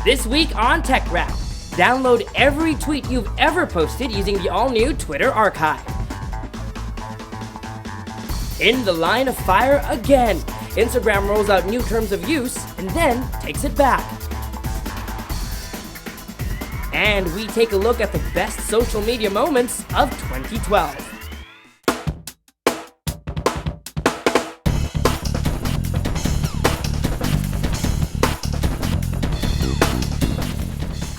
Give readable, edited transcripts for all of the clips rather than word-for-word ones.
This week on TechRap, download every tweet you've ever posted using the all-new Twitter archive. In the line of fire again, Instagram rolls out new terms of use and then takes it back. And we take a look at the best social media moments of 2012.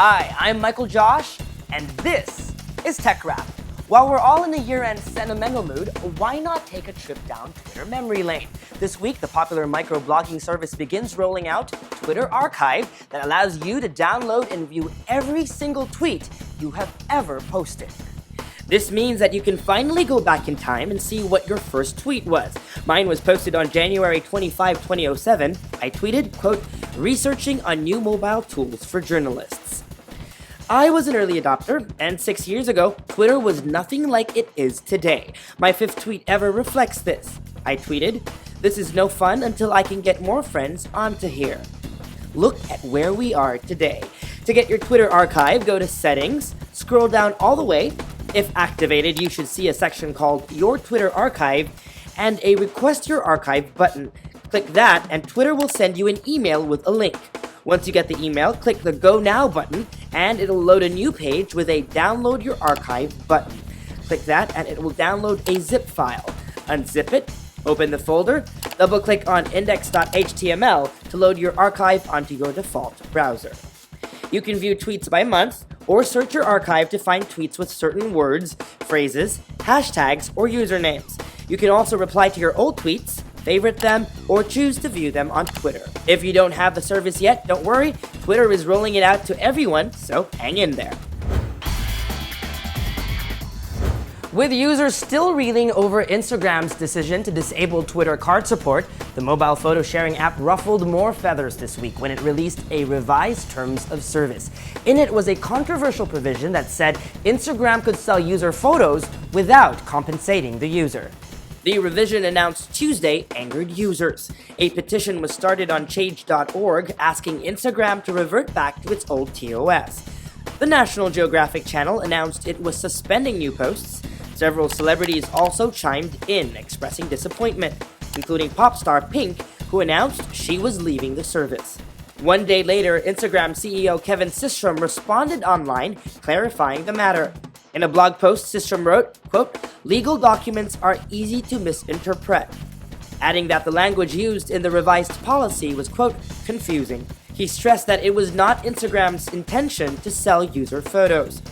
Hi, I'm Michael Josh, and this is TechRap. While we're all in the year-end sentimental mood, why not take a trip down Twitter memory lane? This week, the popular microblogging service begins rolling out Twitter Archive that allows you to download and view every single tweet you have ever posted. This means that you can finally go back in time and see what your first tweet was. Mine was posted on January 25, 2007. I tweeted, quote, "researching on new mobile tools for journalists." I was an early adopter, and 6 years ago, Twitter was nothing like it is today. My fifth tweet ever reflects this. I tweeted, "This is no fun until I can get more friends onto here." Look at where we are today. To get your Twitter archive, go to Settings, scroll down all the way. If activated, you should see a section called Your Twitter Archive and a Request Your Archive button. Click that, and Twitter will send you an email with a link. Once you get the email, click the Go Now button, and it'll load a new page with a Download Your Archive button. Click that, and it will download a zip file. Unzip it, open the folder, double-click on index.html to load your archive onto your default browser. You can view tweets by month, or search your archive to find tweets with certain words, phrases, hashtags, or usernames. You can also reply to your old tweets, favorite them, or choose to view them on Twitter. If you don't have the service yet, don't worry, Twitter is rolling it out to everyone, so hang in there. With users still reeling over Instagram's decision to disable Twitter card support, the mobile photo sharing app ruffled more feathers this week when it released a revised terms of service. In it was a controversial provision that said Instagram could sell user photos without compensating the user. The revision announced Tuesday angered users. A petition was started on change.org asking Instagram to revert back to its old TOS. The National Geographic Channel announced it was suspending new posts. Several celebrities also chimed in, expressing disappointment, including pop star Pink, who announced she was leaving the service. One day later, Instagram CEO Kevin Systrom responded online, clarifying the matter. In a blog post, Systrom wrote, quote, "legal documents are easy to misinterpret," adding that the language used in the revised policy was, quote, "confusing." He stressed that it was not Instagram's intention to sell user photos.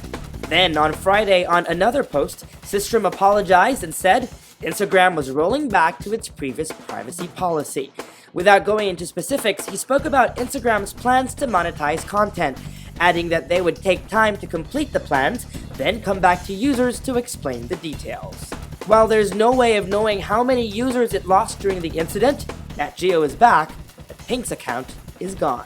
Then, on Friday, on another post, Systrom apologized and said Instagram was rolling back to its previous privacy policy. Without going into specifics, he spoke about Instagram's plans to monetize content, adding that they would take time to complete the plans, then come back to users to explain the details. While there's no way of knowing how many users it lost during the incident, Nat Geo is back, but Pink's account is gone.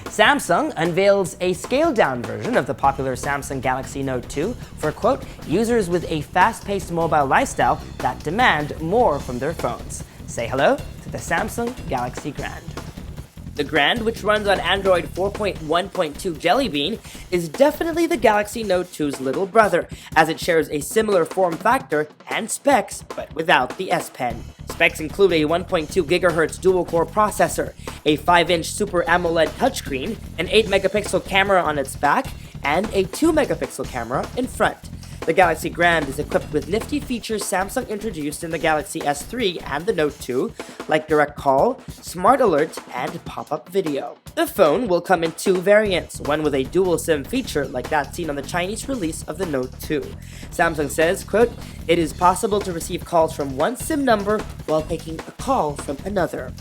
Samsung unveils a scaled-down version of the popular Samsung Galaxy Note 2 for, quote, users with a fast-paced mobile lifestyle that demand more from their phones. Say hello to the Samsung Galaxy Grand. The Grand, which runs on Android 4.1.2 Jelly Bean, is definitely the Galaxy Note 2's little brother, as it shares a similar form factor and specs, but without the S Pen. Specs include a 1.2 GHz dual-core processor, a 5-inch Super AMOLED touchscreen, an 8-megapixel camera on its back, and a 2-megapixel camera in front. The Galaxy Grand is equipped with nifty features Samsung introduced in the Galaxy S3 and the Note 2, like Direct Call, Smart Alert, and Pop-Up Video. The phone will come in two variants, one with a dual SIM feature like that seen on the Chinese release of the Note 2. Samsung says, quote, "it is possible to receive calls from one SIM number while taking a call from another."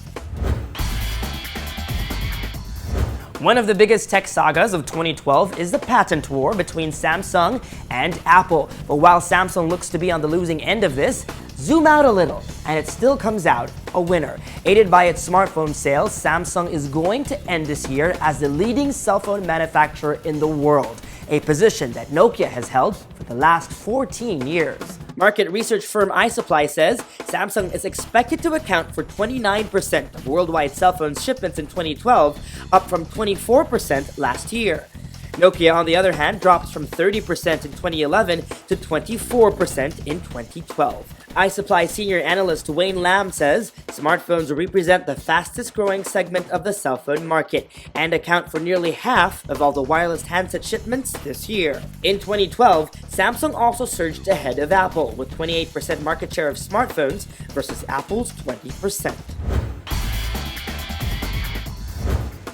One of the biggest tech sagas of 2012 is the patent war between Samsung and Apple. But while Samsung looks to be on the losing end of this, zoom out a little, and it still comes out a winner. Aided by its smartphone sales, Samsung is going to end this year as the leading cell phone manufacturer in the world, a position that Nokia has held for the last 14 years. Market research firm iSupply says Samsung is expected to account for 29% of worldwide cell phone shipments in 2012, up from 24% last year. Nokia, on the other hand, drops from 30% in 2011 to 24% in 2012. iSupply senior analyst Wayne Lam says smartphones represent the fastest growing segment of the cell phone market and account for nearly half of all the wireless handset shipments this year. In 2012, Samsung also surged ahead of Apple with 28% market share of smartphones versus Apple's 20%.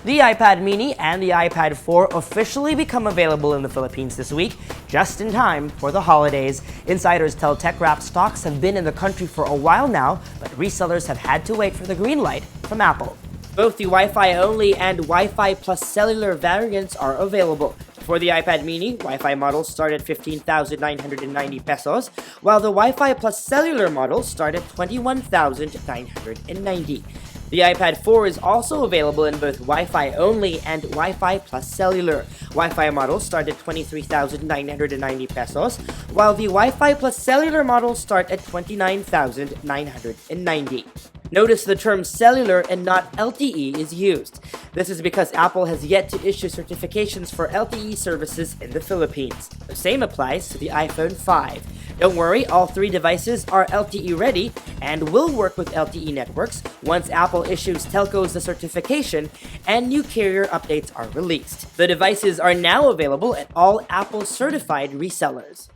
The iPad mini and the iPad 4 officially become available in the Philippines this week, just in time for the holidays. Insiders tell TechRap stocks have been in the country for a while now, but resellers have had to wait for the green light from Apple. Both the Wi-Fi only and Wi-Fi plus cellular variants are available. For the iPad mini, Wi-Fi models start at 15,990 pesos, while the Wi-Fi plus cellular models start at 21,990. The iPad 4 is also available in both Wi-Fi only and Wi-Fi plus cellular. Wi-Fi models start at 23,990 pesos, while the Wi-Fi plus cellular models start at 29,990. Notice the term cellular and not LTE is used. This is because Apple has yet to issue certifications for LTE services in the Philippines. The same applies to the iPhone 5. Don't worry, all three devices are LTE ready and will work with LTE networks once Apple issues telcos the certification and new carrier updates are released. The devices are now available at all Apple certified resellers.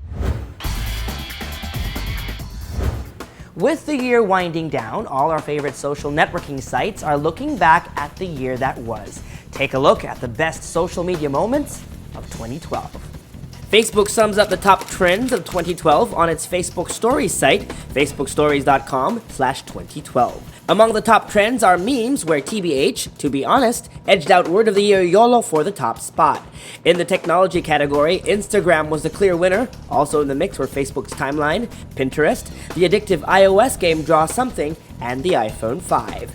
With the year winding down, all our favorite social networking sites are looking back at the year that was. Take a look at the best social media moments of 2012. Facebook sums up the top trends of 2012 on its Facebook Stories site, facebookstories.com/2012. Among the top trends are memes where TBH, to be honest, edged out Word of the Year YOLO for the top spot. In the technology category, Instagram was the clear winner. Also in the mix were Facebook's timeline, Pinterest, the addictive iOS game Draw Something, and the iPhone 5.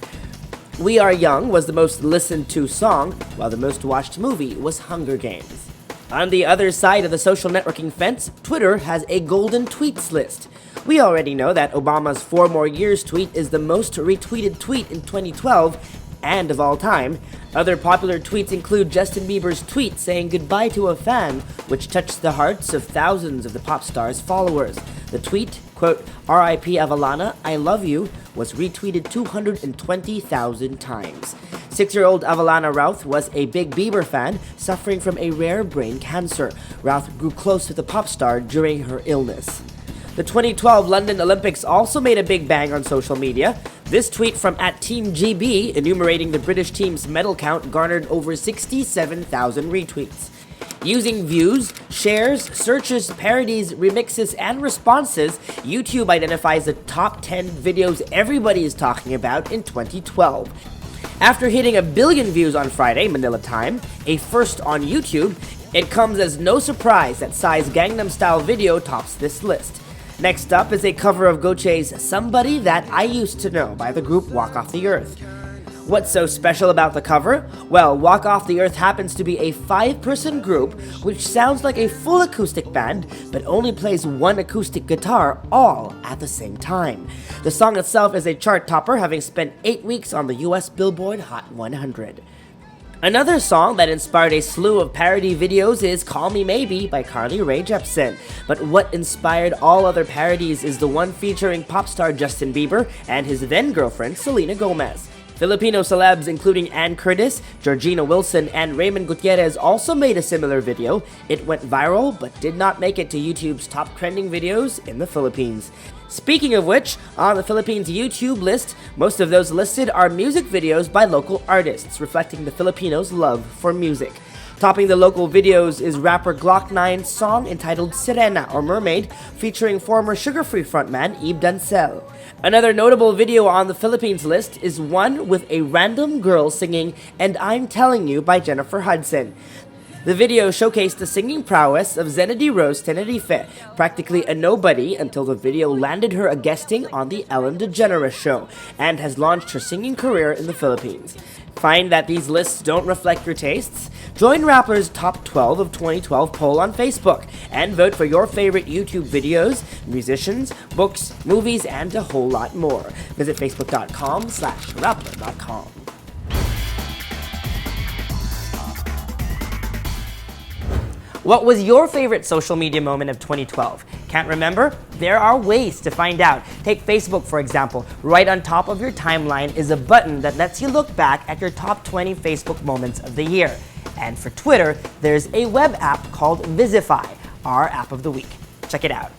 We Are Young was the most listened to song, while the most watched movie was Hunger Games. On the other side of the social networking fence, Twitter has a golden tweets list. We already know that Obama's 4 more years tweet is the most retweeted tweet in 2012 and of all time. Other popular tweets include Justin Bieber's tweet saying goodbye to a fan, which touched the hearts of thousands of the pop star's followers. The tweet, quote, "R.I.P. Avalana, I love you," was retweeted 220,000 times. 6-year-old Avalana Routh was a big Bieber fan, suffering from a rare brain cancer. Routh grew close to the pop star during her illness. The 2012 London Olympics also made a big bang on social media. This tweet from @TeamGB enumerating the British team's medal count garnered over 67,000 retweets. Using views, shares, searches, parodies, remixes, and responses, YouTube identifies the top 10 videos everybody is talking about in 2012. After hitting 1 billion views on Friday, Manila time, a first on YouTube, it comes as no surprise that Psy's Gangnam Style video tops this list. Next up is a cover of Goche's Somebody That I Used to Know by the group Walk Off the Earth. What's so special about the cover? Well, Walk Off the Earth happens to be a 5-person group which sounds like a full acoustic band but only plays one acoustic guitar all at the same time. The song itself is a chart topper, having spent 8 weeks on the US Billboard Hot 100. Another song that inspired a slew of parody videos is Call Me Maybe by Carly Rae Jepsen. But what inspired all other parodies is the one featuring pop star Justin Bieber and his then-girlfriend Selena Gomez. Filipino celebs including Ann Curtis, Georgina Wilson, and Raymond Gutierrez also made a similar video. It went viral but did not make it to YouTube's top trending videos in the Philippines. Speaking of which, on the Philippines YouTube list, most of those listed are music videos by local artists, reflecting the Filipinos' love for music. Topping the local videos is rapper Glock 9's song entitled Sirena or Mermaid, featuring former Sugar Free frontman Eve Dancel. Another notable video on the Philippines list is one with a random girl singing And I'm Telling You by Jennifer Hudson. The video showcased the singing prowess of Zenedy Rose Tenerife, practically a nobody until the video landed her a guesting on The Ellen DeGeneres Show, and has launched her singing career in the Philippines. Find that these lists don't reflect your tastes? Join Rappler's Top 12 of 2012 poll on Facebook and vote for your favorite YouTube videos, musicians, books, movies, and a whole lot more. Visit facebook.com/rappler.com. What was your favorite social media moment of 2012? Can't remember? There are ways to find out. Take Facebook, for example. Right on top of your timeline is a button that lets you look back at your top 20 Facebook moments of the year. And for Twitter, there's a web app called Visify, our app of the week. Check it out.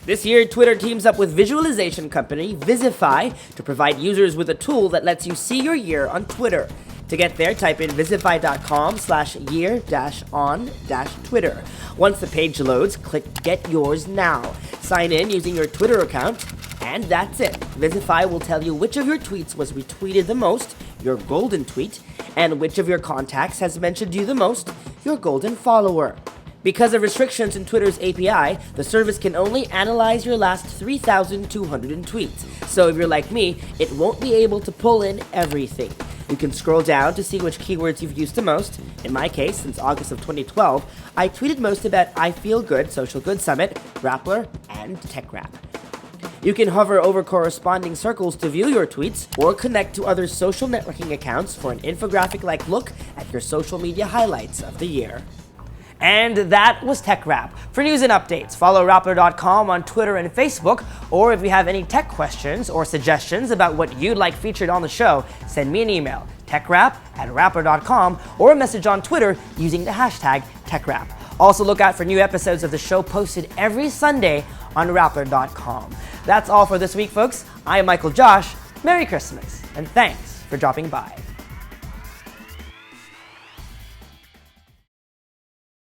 This year, Twitter teams up with visualization company Visify to provide users with a tool that lets you see your year on Twitter. To get there, type in visify.com/year-on-Twitter. Once the page loads, click Get Yours Now. Sign in using your Twitter account, and that's it. Visify will tell you which of your tweets was retweeted the most, your golden tweet, and which of your contacts has mentioned you the most, your golden follower. Because of restrictions in Twitter's API, the service can only analyze your last 3,200 tweets. So if you're like me, it won't be able to pull in everything. You can scroll down to see which keywords you've used the most. In my case, since August of 2012, I tweeted most about I Feel Good, Social Good Summit, Rappler, and TechRap. You can hover over corresponding circles to view your tweets, or connect to other social networking accounts for an infographic-like look at your social media highlights of the year. And that was TechRap. For news and updates, follow Rappler.com on Twitter and Facebook, or if you have any tech questions or suggestions about what you'd like featured on the show, send me an email, techrap@rappler.com, or a message on Twitter using the hashtag TechRap. Also look out for new episodes of the show posted every Sunday on Rappler.com. That's all for this week, folks. I am Michael Josh. Merry Christmas, and thanks for dropping by.